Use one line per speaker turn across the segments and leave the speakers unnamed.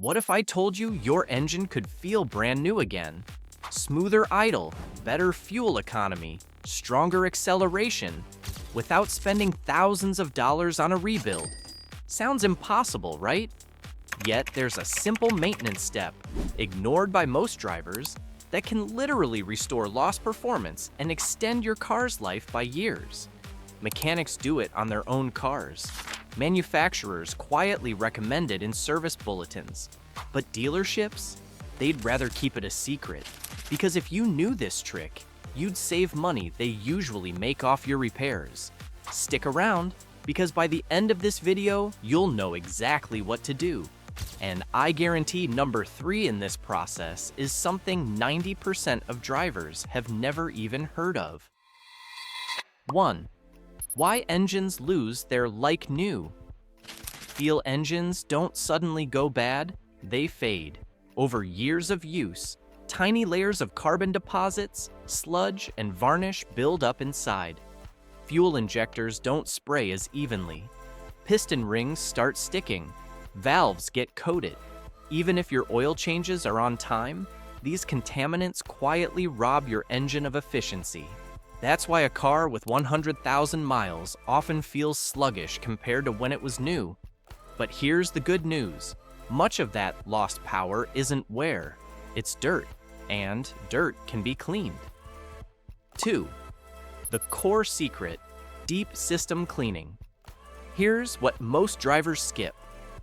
What if I told you your engine could feel brand new again? Smoother idle, better fuel economy, stronger acceleration, without spending thousands of dollars on a rebuild. Sounds impossible, right? Yet there's a simple maintenance step, ignored by most drivers, that can literally restore lost performance and extend your car's life by years. Mechanics do it on their own cars. Manufacturers quietly recommend it in service bulletins. But dealerships? They'd rather keep it a secret. Because if you knew this trick, you'd save money they usually make off your repairs. Stick around, because by the end of this video, you'll know exactly what to do. And I guarantee number 3 in this process is something 90% of drivers have never even heard of. 1. Why engines lose their like new. Feel engines don't suddenly go bad, they fade. Over years of use, tiny layers of carbon deposits, sludge, and varnish build up inside. Fuel injectors don't spray as evenly. Piston rings start sticking. Valves get coated. Even if your oil changes are on time, these contaminants quietly rob your engine of efficiency. That's why a car with 100,000 miles often feels sluggish compared to when it was new. But here's the good news. Much of that lost power isn't wear, it's dirt, and dirt can be cleaned. 2. The core secret, deep system cleaning. Here's what most drivers skip.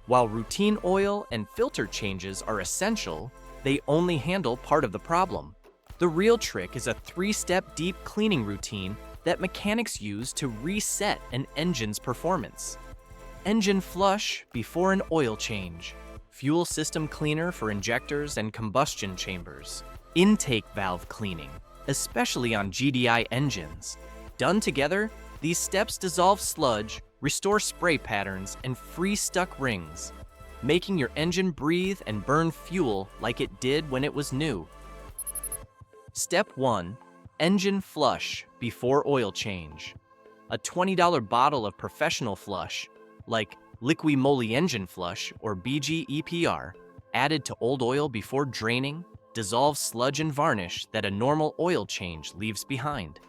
While routine oil and filter changes are essential, they only handle part of the problem. The real trick is a 3-step deep cleaning routine that mechanics use to reset an engine's performance. Engine flush before an oil change. Fuel system cleaner for injectors and combustion chambers. Intake valve cleaning, especially on GDI engines. Done together, these steps dissolve sludge, restore spray patterns, and free stuck rings, making your engine breathe and burn fuel like it did when it was new. Step 1. Engine flush before oil change. A $20 bottle of professional flush, like Liqui Moly Engine Flush or BG EPR, added to old oil before draining, dissolves sludge and varnish that a normal oil change leaves behind.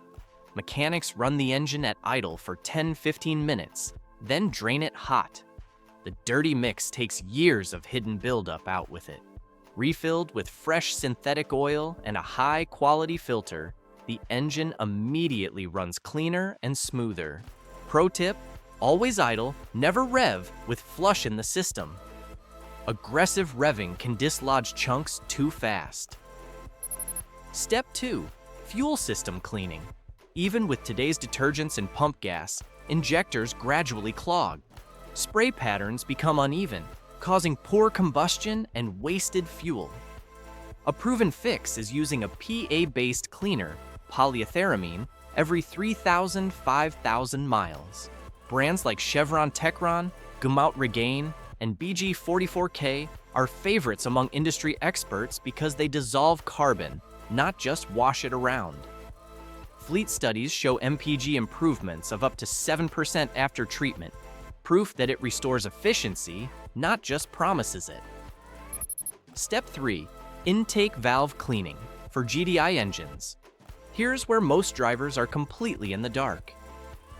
Mechanics run the engine at idle for 10-15 minutes, then drain it hot. The dirty mix takes years of hidden buildup out with it. Refilled with fresh synthetic oil and a high-quality filter, the engine immediately runs cleaner and smoother. Pro tip, always idle, never rev with flush in the system. Aggressive revving can dislodge chunks too fast. Step 2. Fuel system cleaning. Even with today's detergents and pump gas, injectors gradually clog. Spray patterns become uneven, causing poor combustion and wasted fuel. A proven fix is using a PA-based cleaner, polyethyramine, every 3,000-5,000 miles. Brands like Chevron Techron, Gumout Regain, and BG44K are favorites among industry experts because they dissolve carbon, not just wash it around. Fleet studies show MPG improvements of up to 7% after treatment, proof that it restores efficiency, not just promises it. Step 3. Intake valve cleaning for GDI engines. Here's where most drivers are completely in the dark.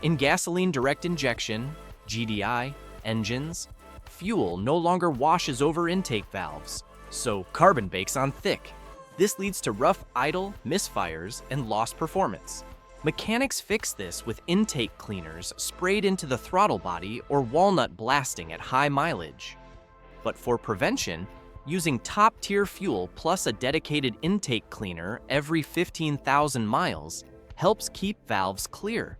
In gasoline direct injection, GDI, engines, fuel no longer washes over intake valves, so carbon bakes on thick. This leads to rough idle, misfires, and lost performance. Mechanics fix this with intake cleaners sprayed into the throttle body or walnut blasting at high mileage. But for prevention, using top-tier fuel plus a dedicated intake cleaner every 15,000 miles helps keep valves clear.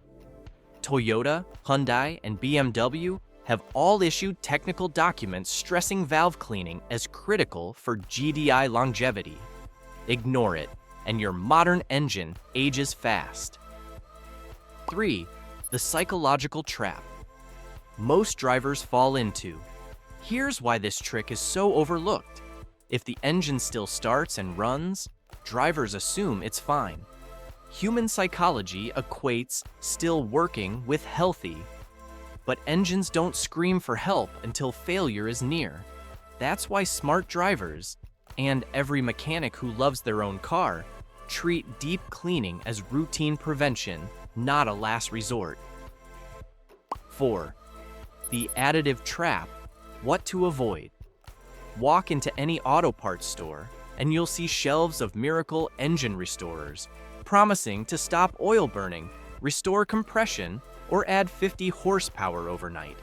Toyota, Hyundai, and BMW have all issued technical documents stressing valve cleaning as critical for GDI longevity. Ignore it, and your modern engine ages fast. 3. The psychological trap. Most drivers fall into. Here's why this trick is so overlooked. If the engine still starts and runs, drivers assume it's fine. Human psychology equates still working with healthy. But engines don't scream for help until failure is near. That's why smart drivers, and every mechanic who loves their own car, treat deep cleaning as routine prevention, not a last resort. 4. The additive trap. What to avoid. Walk into any auto parts store, and you'll see shelves of miracle engine restorers, promising to stop oil burning, restore compression, or add 50 horsepower overnight.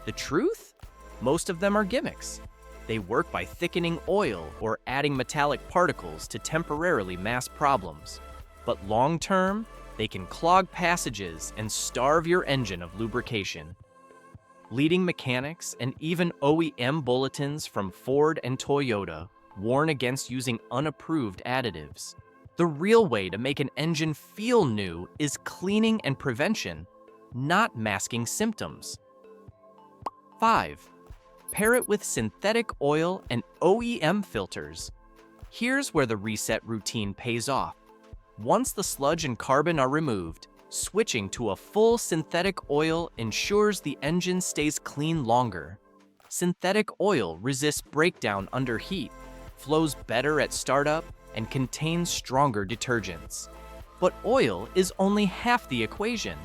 The truth? Most of them are gimmicks. They work by thickening oil or adding metallic particles to temporarily mask problems. But long-term, they can clog passages and starve your engine of lubrication. Leading mechanics and even OEM bulletins from Ford and Toyota warn against using unapproved additives. The real way to make an engine feel new is cleaning and prevention, not masking symptoms. 5. Pair it with synthetic oil and OEM filters. Here's where the reset routine pays off. Once the sludge and carbon are removed, switching to a full synthetic oil ensures the engine stays clean longer. Synthetic oil resists breakdown under heat, flows better at startup, and contains stronger detergents. But oil is only half the equation.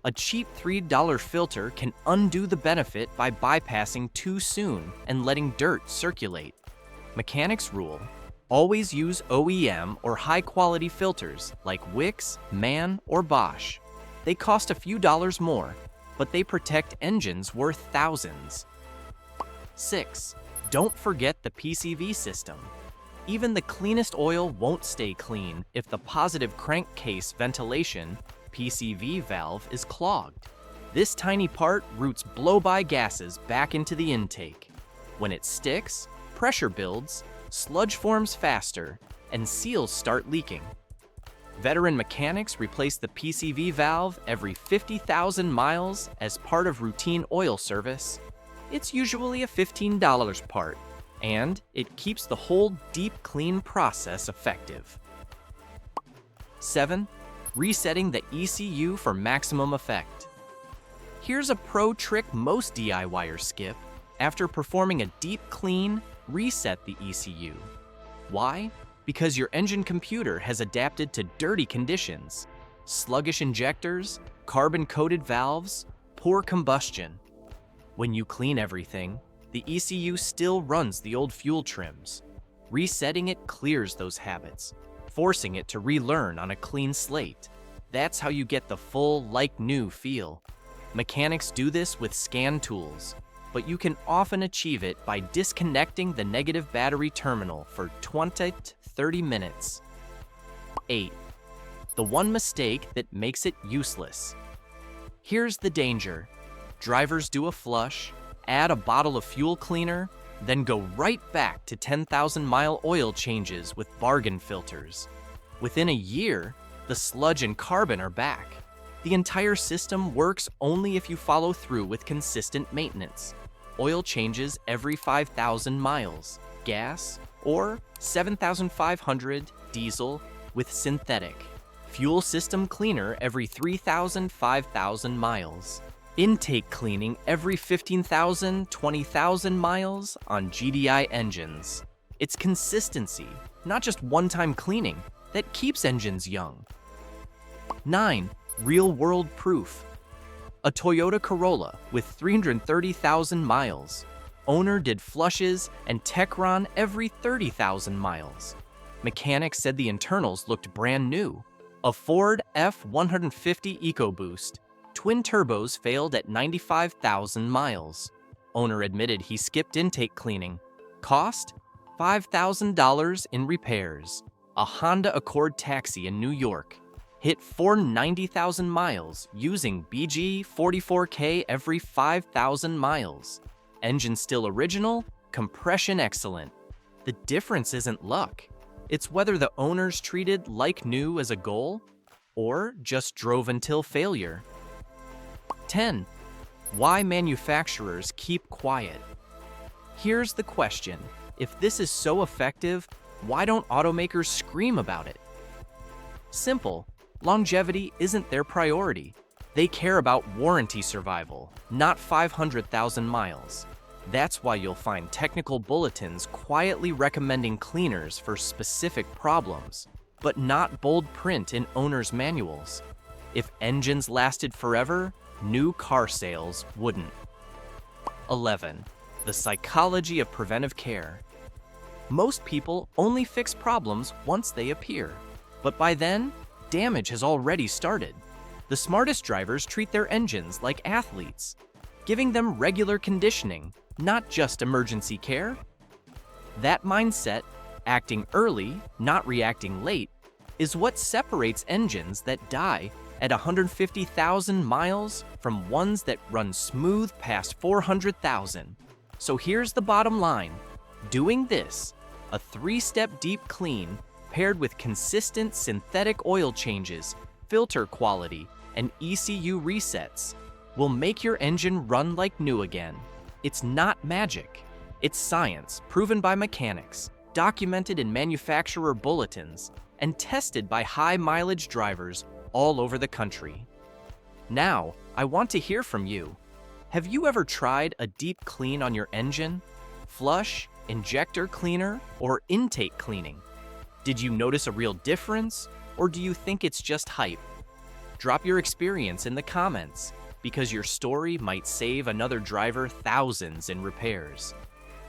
A cheap $3 filter can undo the benefit by bypassing too soon and letting dirt circulate. Mechanics rule: always use OEM or high-quality filters like Wix, Mann, or Bosch. They cost a few dollars more, but they protect engines worth thousands. 6. Don't forget the PCV system. Even the cleanest oil won't stay clean if the positive crankcase ventilation PCV valve is clogged. This tiny part routes blow-by gases back into the intake. When it sticks, pressure builds, sludge forms faster, and seals start leaking. Veteran mechanics replace the PCV valve every 50,000 miles as part of routine oil service. It's usually a $15 part, and it keeps the whole deep clean process effective. 7. Resetting the ECU for maximum effect. Here's a pro trick most DIYers skip. After performing a deep clean, reset the ECU. Why? Because your engine computer has adapted to dirty conditions: sluggish injectors, carbon-coated valves, poor combustion. When you clean everything, the ECU still runs the old fuel trims. Resetting it clears those habits, forcing it to relearn on a clean slate. That's how you get the full like-new feel. Mechanics do this with scan tools, but you can often achieve it by disconnecting the negative battery terminal for 20 to 30 minutes. 8. The one mistake that makes it useless. Here's the danger. Drivers do a flush, add a bottle of fuel cleaner, then go right back to 10,000-mile oil changes with bargain filters. Within a year, the sludge and carbon are back. The entire system works only if you follow through with consistent maintenance. Oil changes every 5,000 miles, gas, or 7,500 diesel with synthetic. Fuel system cleaner every 3,000, 5,000 miles. Intake cleaning every 15,000, 20,000 miles on GDI engines. It's consistency, not just one-time cleaning, that keeps engines young. 9. Real-world proof. A Toyota Corolla with 330,000 miles. Owner did flushes and Techron every 30,000 miles. Mechanics said the internals looked brand new. A Ford F-150 EcoBoost. Twin turbos failed at 95,000 miles. Owner admitted he skipped intake cleaning. Cost? $5,000 in repairs. A Honda Accord taxi in New York hit 490,000 miles using BG 44K every 5,000 miles. Engine still original, compression excellent. The difference isn't luck. It's whether the owners treated like new as a goal or just drove until failure. 10. Why manufacturers keep quiet. Here's the question. If this is so effective, why don't automakers scream about it? Simple. Longevity isn't their priority. They care about warranty survival, not 500,000 miles. That's why you'll find technical bulletins quietly recommending cleaners for specific problems, but not bold print in owner's manuals. If engines lasted forever, new car sales wouldn't. 11. The psychology of preventive care. Most people only fix problems once they appear, but by then, damage has already started. The smartest drivers treat their engines like athletes, giving them regular conditioning, not just emergency care. That mindset, acting early, not reacting late, is what separates engines that die at 150,000 miles from ones that run smooth past 400,000. So here's the bottom line. Doing this, a 3-step deep clean paired with consistent synthetic oil changes, filter quality, and ECU resets, will make your engine run like new again. It's not magic. It's science proven by mechanics, documented in manufacturer bulletins, and tested by high-mileage drivers all over the country. Now, I want to hear from you. Have you ever tried a deep clean on your engine? Flush, injector cleaner, or intake cleaning? Did you notice a real difference, or do you think it's just hype? Drop your experience in the comments, because your story might save another driver thousands in repairs.